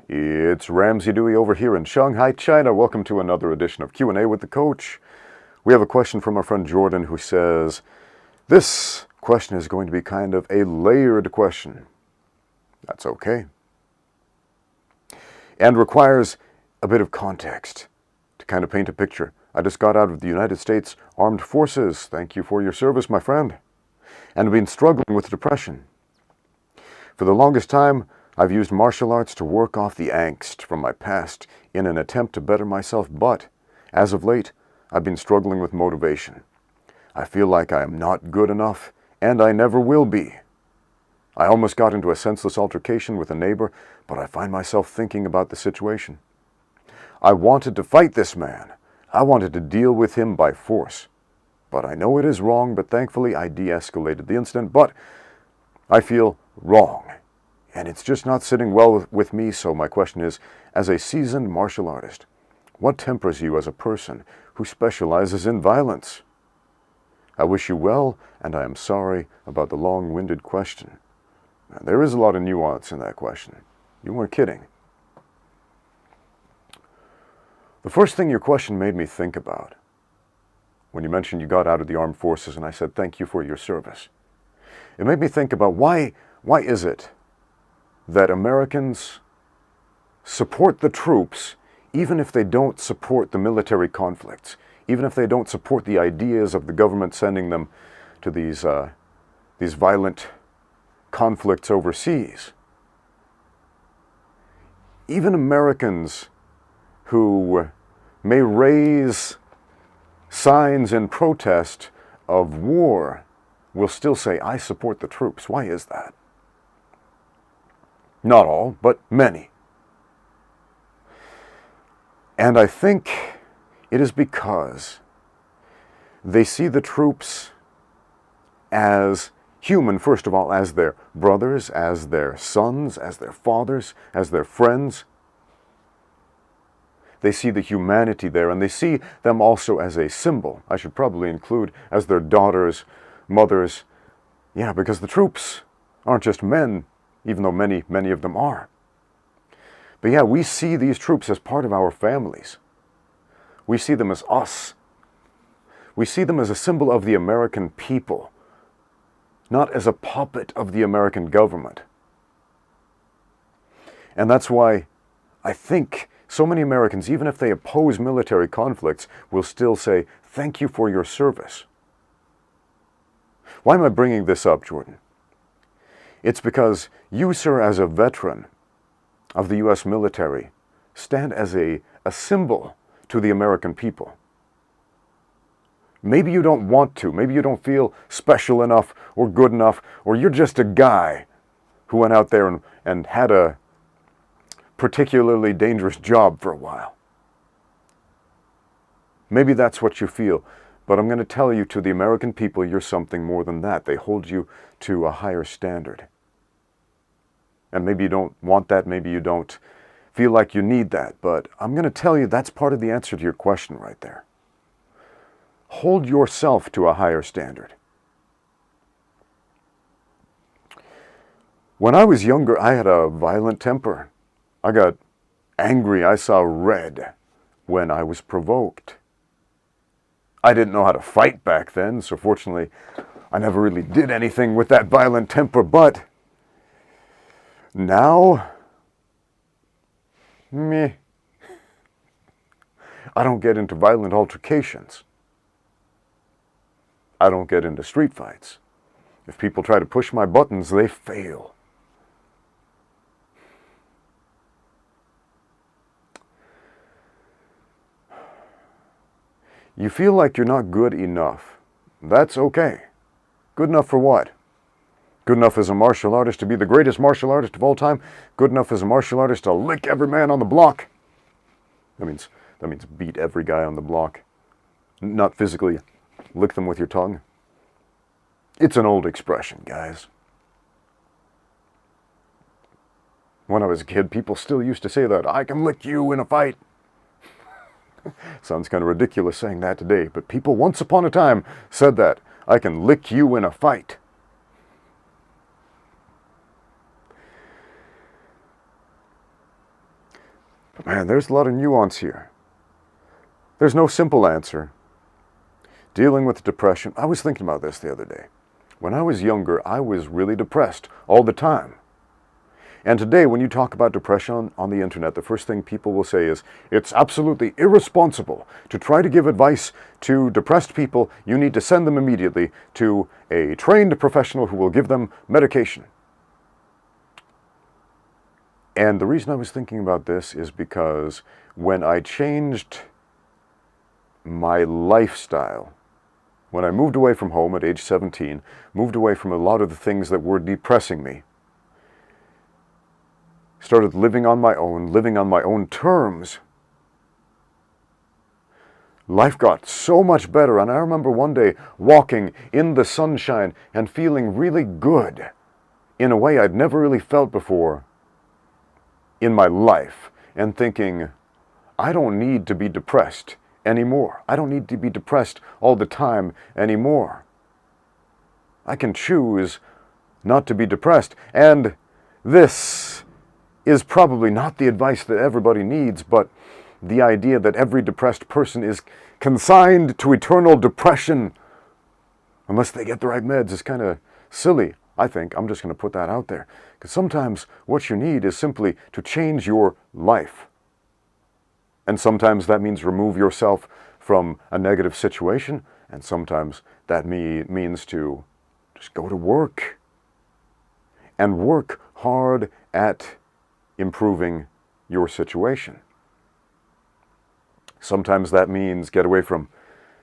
It's Ramsey Dewey over here in Shanghai, China. Welcome to another edition of Q&A with the Coach. We have a question from our friend Jordan who says, this question is going to be kind of a layered question. That's okay. And requires a bit of context to kind of paint a picture. I just got out of the United States Armed Forces. Thank you for your service, my friend. And have been struggling with depression. For the longest time, I've used martial arts to work off the angst from my past in an attempt to better myself, but as of late, I've been struggling with motivation. I feel like I am not good enough, and I never will be. I almost got into a senseless altercation with a neighbor, but I find myself thinking about the situation. I wanted to fight this man. I wanted to deal with him by force. But I know it is wrong, but thankfully I de-escalated the incident, but I feel wrong. And it's just not sitting well with me, so my question is, as a seasoned martial artist, what tempers you as a person who specializes in violence? I wish you well, and I am sorry about the long-winded question. Now, there is a lot of nuance in that question. You weren't kidding. The first thing your question made me think about, when you mentioned you got out of the armed forces and I said thank you for your service, it made me think about why is it that Americans support the troops even if they don't support the military conflicts, even if they don't support the ideas of the government sending them to these violent conflicts overseas. Even Americans who may raise signs in protest of war will still say, I support the troops. Why is that? Not all, but many. And I think it is because they see the troops as human, first of all, as their brothers, as their sons, as their fathers, as their friends. They see the humanity there, and they see them also as a symbol. I should probably include as their daughters, mothers. Yeah, because the troops aren't just men, even though many of them are. But yeah, we see these troops as part of our families. We see them as us. We see them as a symbol of the American people, not as a puppet of the American government. And that's why I think so many Americans, even if they oppose military conflicts, will still say, thank you for your service. Why am I bringing this up, Jordan? It's because you, sir, as a veteran of the U.S. military, stand as a symbol to the American people. Maybe you don't want to. Maybe you don't feel special enough or good enough, or you're just a guy who went out there and had a particularly dangerous job for a while. Maybe that's what you feel. But I'm going to tell you, to the American people, you're something more than that. They hold you to a higher standard. And maybe you don't want that, maybe you don't feel like you need that, but I'm going to tell you that's part of the answer to your question right there. Hold yourself to a higher standard. When I was younger, I had a violent temper. I got angry. I saw red when I was provoked. I didn't know how to fight back then, so fortunately, I never really did anything with that violent temper, but now, meh. I don't get into violent altercations. I don't get into street fights. If people try to push my buttons, they fail. You feel like you're not good enough. That's okay. Good enough for what? Good enough as a martial artist to be the greatest martial artist of all time. Good enough as a martial artist to lick every man on the block. That means beat every guy on the block. Not physically lick them with your tongue. It's an old expression, guys. When I was a kid, people still used to say that. I can lick you in a fight. Sounds kind of ridiculous saying that today, but people once upon a time said that. I can lick you in a fight. But man, there's a lot of nuance here. There's no simple answer. Dealing with depression, I was thinking about this the other day. When I was younger, I was really depressed all the time. And today, when you talk about depression on the internet, the first thing people will say is, it's absolutely irresponsible to try to give advice to depressed people. You need to send them immediately to a trained professional who will give them medication. And the reason I was thinking about this is because when I changed my lifestyle, when I moved away from home at age 17, moved away from a lot of the things that were depressing me, started living on my own terms, life got so much better. And I remember one day walking in the sunshine and feeling really good in a way I'd never really felt before in my life, and thinking, I don't need to be depressed anymore. I don't need to be depressed all the time anymore. I can choose not to be depressed. And this is probably not the advice that everybody needs, but the idea that every depressed person is consigned to eternal depression unless they get the right meds is kind of silly, I think. I'm just going to put that out there. Because sometimes what you need is simply to change your life. And sometimes that means remove yourself from a negative situation, and sometimes that means to just go to work and work hard at improving your situation. Sometimes that means get away from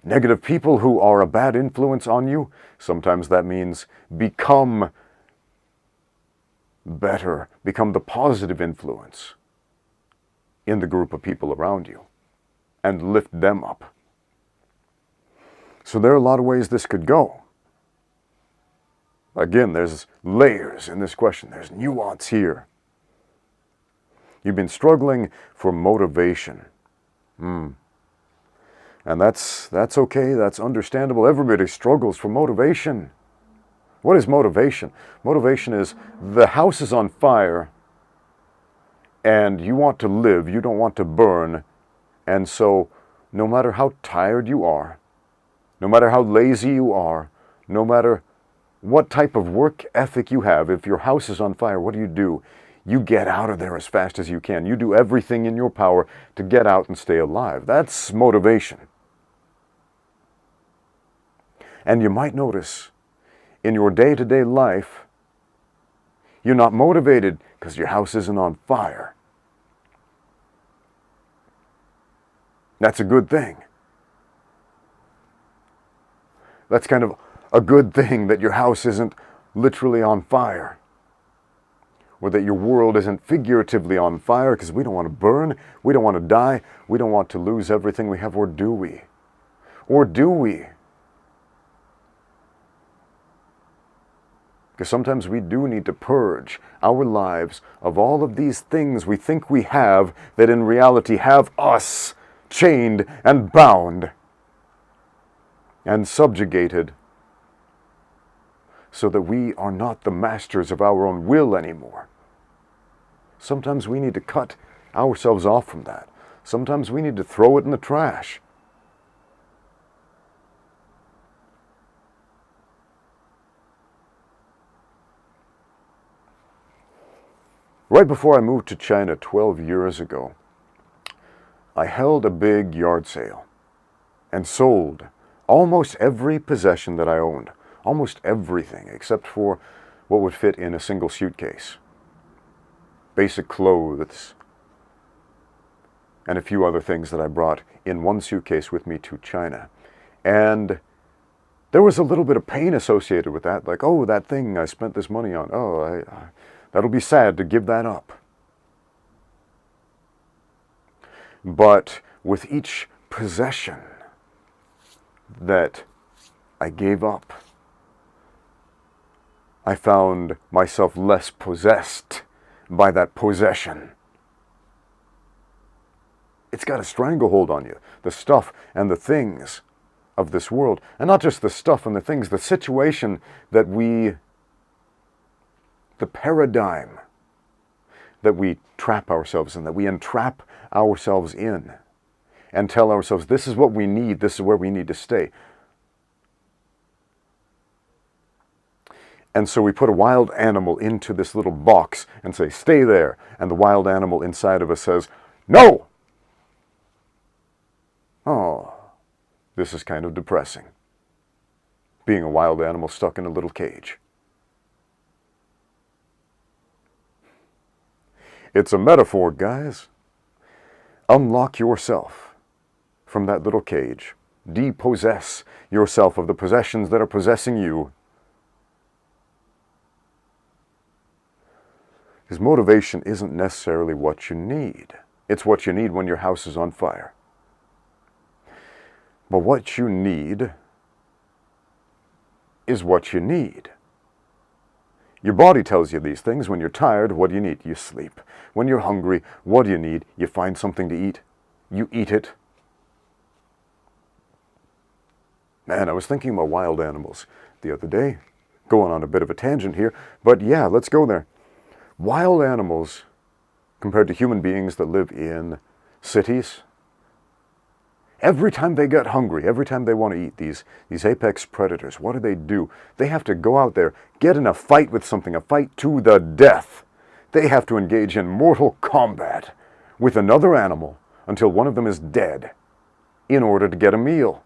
negative people who are a bad influence on you. Sometimes that means become better, become the positive influence in the group of people around you and lift them up. So there are a lot of ways this could go. Again, there's layers in this question. There's nuance here. You've been struggling for motivation. And that's okay, that's understandable. Everybody struggles for motivation. What is motivation? Motivation is the house is on fire and you want to live, you don't want to burn. And so no matter how tired you are, no matter how lazy you are, no matter what type of work ethic you have, if your house is on fire, what do? You get out of there as fast as you can. You do everything in your power to get out and stay alive. That's motivation. And you might notice in your day-to-day life, you're not motivated because your house isn't on fire. That's a good thing. That's kind of a good thing that your house isn't literally on fire. Or that your world isn't figuratively on fire, because we don't want to burn, we don't want to die, we don't want to lose everything we have, or do we? Or do we? Because sometimes we do need to purge our lives of all of these things we think we have that in reality have us chained and bound and subjugated, so that we are not the masters of our own will anymore. Sometimes we need to cut ourselves off from that. Sometimes we need to throw it in the trash. Right before I moved to China 12 years ago, I held a big yard sale and sold almost every possession that I owned. Almost everything, except for what would fit in a single suitcase. Basic clothes, and a few other things that I brought in one suitcase with me to China. And there was a little bit of pain associated with that, like, oh, that thing I spent this money on, that'll be sad to give that up. But with each possession that I gave up, I found myself less possessed by that possession. It's got a stranglehold on you, the stuff and the things of this world. And not just the stuff and the things, the situation that the paradigm that we trap ourselves in, that we entrap ourselves in, and tell ourselves, this is what we need, this is where we need to stay. And so we put a wild animal into this little box and say, stay there. And the wild animal inside of us says, no! Oh, this is kind of depressing. Being a wild animal stuck in a little cage. It's a metaphor, guys. Unlock yourself from that little cage. Depossess yourself of the possessions that are possessing you. Because motivation isn't necessarily what you need. It's what you need when your house is on fire. But what you need is what you need. Your body tells you these things. When you're tired, what do you need? You sleep. When you're hungry, what do you need? You find something to eat. You eat it. Man, I was thinking about wild animals the other day. Going on a bit of a tangent here, but yeah, let's go there. Wild animals, compared to human beings that live in cities, every time they get hungry, every time they want to eat, these apex predators, what do? They have to go out there, get in a fight with something, a fight to the death. They have to engage in mortal combat with another animal until one of them is dead in order to get a meal.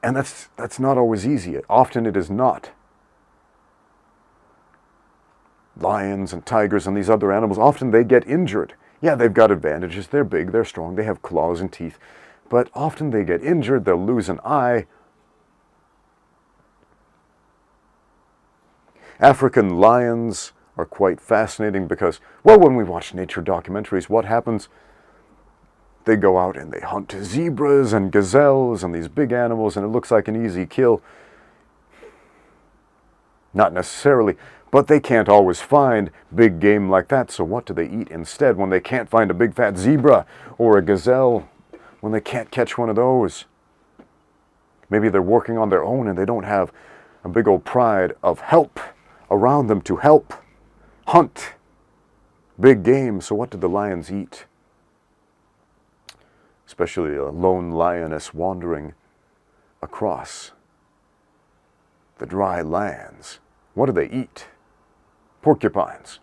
And that's not always easy. Often it is not. Lions and tigers and these other animals, often they get injured. Yeah, they've got advantages. They're big, they're strong, they have claws and teeth. But often they get injured, they'll lose an eye. African lions are quite fascinating because, well, when we watch nature documentaries, what happens? They go out and they hunt zebras and gazelles and these big animals, and it looks like an easy kill. Not necessarily. But they can't always find big game like that, so what do they eat instead when they can't find a big fat zebra or a gazelle, when they can't catch one of those? Maybe they're working on their own and they don't have a big old pride of help around them to help hunt big game, so what do the lions eat? Especially a lone lioness wandering across the dry lands. What do they eat? Porcupines.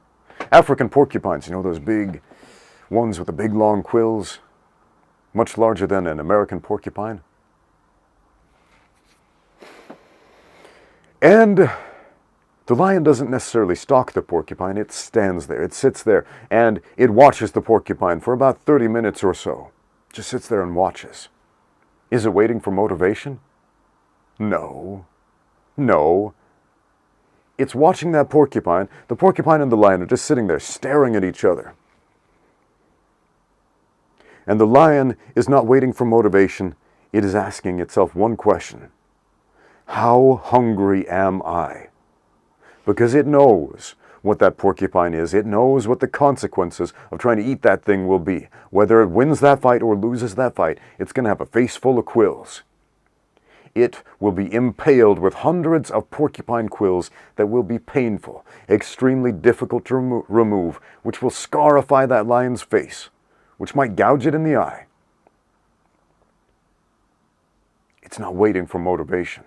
African porcupines, you know, those big ones with the big long quills, much larger than an American porcupine. And the lion doesn't necessarily stalk the porcupine, it stands there, it sits there, and it watches the porcupine for about 30 minutes or so. Just sits there and watches. Is it waiting for motivation? No. No. It's watching that porcupine. The porcupine and the lion are just sitting there staring at each other. And the lion is not waiting for motivation. It is asking itself one question. How hungry am I? Because it knows what that porcupine is. It knows what the consequences of trying to eat that thing will be. Whether it wins that fight or loses that fight, it's going to have a face full of quills. It will be impaled with hundreds of porcupine quills that will be painful, extremely difficult to remove, which will scarify that lion's face, which might gouge it in the eye. It's not waiting for motivation.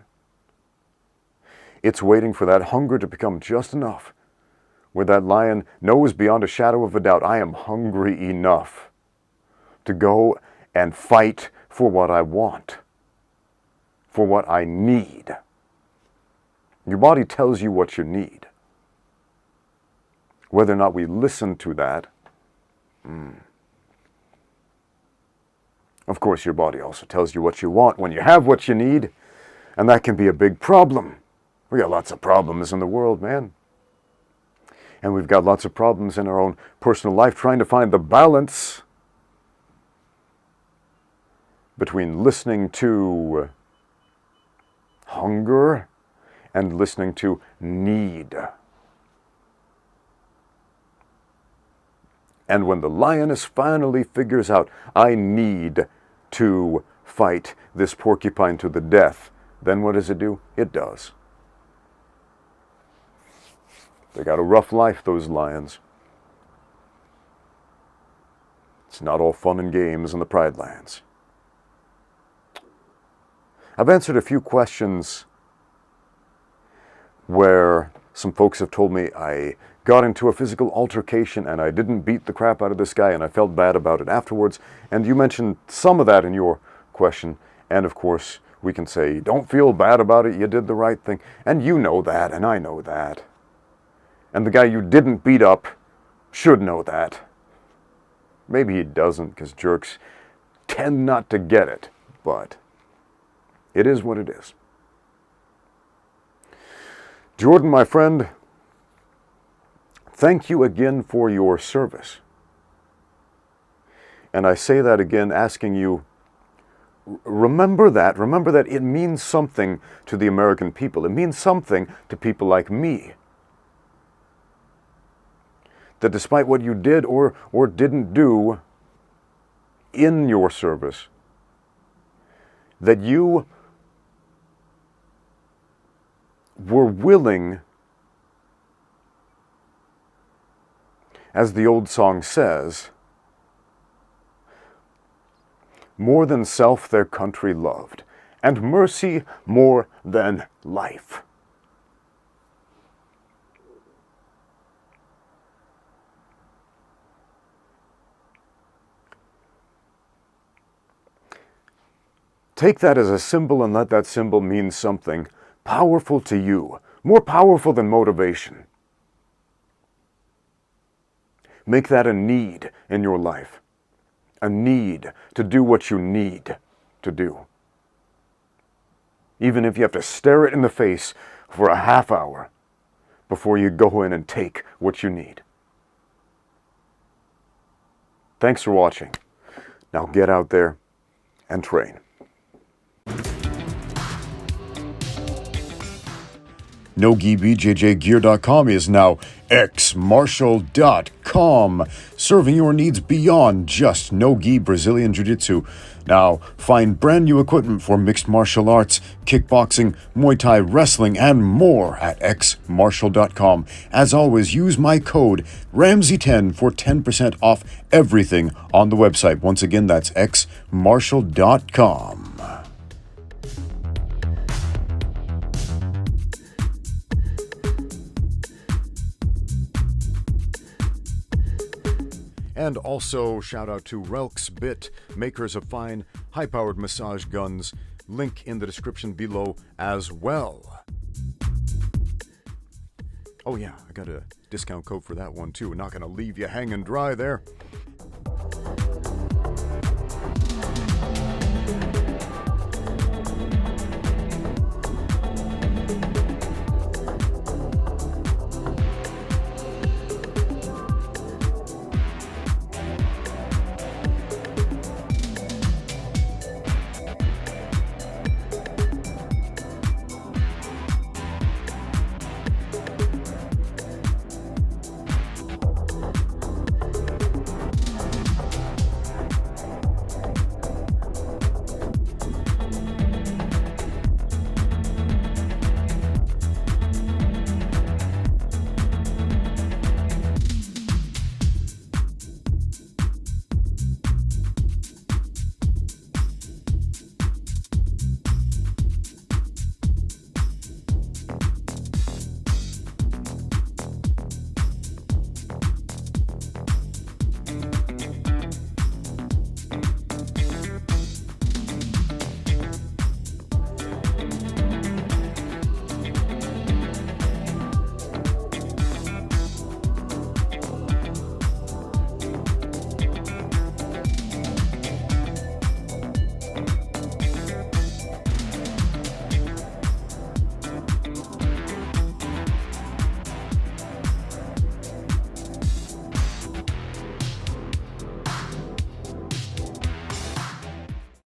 It's waiting for that hunger to become just enough, where that lion knows beyond a shadow of a doubt, I am hungry enough to go and fight for what I want, for what I need. Your body tells you what you need. Whether or not we listen to that, Of course, your body also tells you what you want when you have what you need, and that can be a big problem. We got lots of problems in the world, man. And we've got lots of problems in our own personal life trying to find the balance between listening to hunger and listening to need. And when the lioness finally figures out, I need to fight this porcupine to the death, then what does it do? It does. They got a rough life, those lions. It's not all fun and games in the Pride Lands. I've answered a few questions where some folks have told me I got into a physical altercation and I didn't beat the crap out of this guy and I felt bad about it afterwards. And you mentioned some of that in your question. And of course, we can say, don't feel bad about it, you did the right thing. And you know that, and I know that. And the guy you didn't beat up should know that. Maybe he doesn't, because jerks tend not to get it, but it is what it is. Jordan, my friend, thank you again for your service. And I say that again, asking you, remember that it means something to the American people. It means something to people like me. That despite what you did or didn't do in your service, that you were willing, as the old song says, more than self their country loved, and mercy more than life. Take that as a symbol and let that symbol mean something powerful to you, more powerful than motivation. Make that a need in your life, a need to do what you need to do. Even if you have to stare it in the face for a half hour before you go in and take what you need. Thanks for watching. Now get out there and train. NoGiBJJGear.com is now xmartial.com, serving your needs beyond just no-gi Brazilian Jiu-Jitsu. Now, find brand new equipment for mixed martial arts, kickboxing, Muay Thai, wrestling, and more at xmartial.com. As always, use my code Ramsey10 for 10% off everything on the website. Once again, that's xmartial.com. And also, shout out to Relx Bit, makers of fine, high-powered massage guns. Link in the description below as well. Oh yeah, I got a discount code for that one too. Not gonna leave you hanging dry there.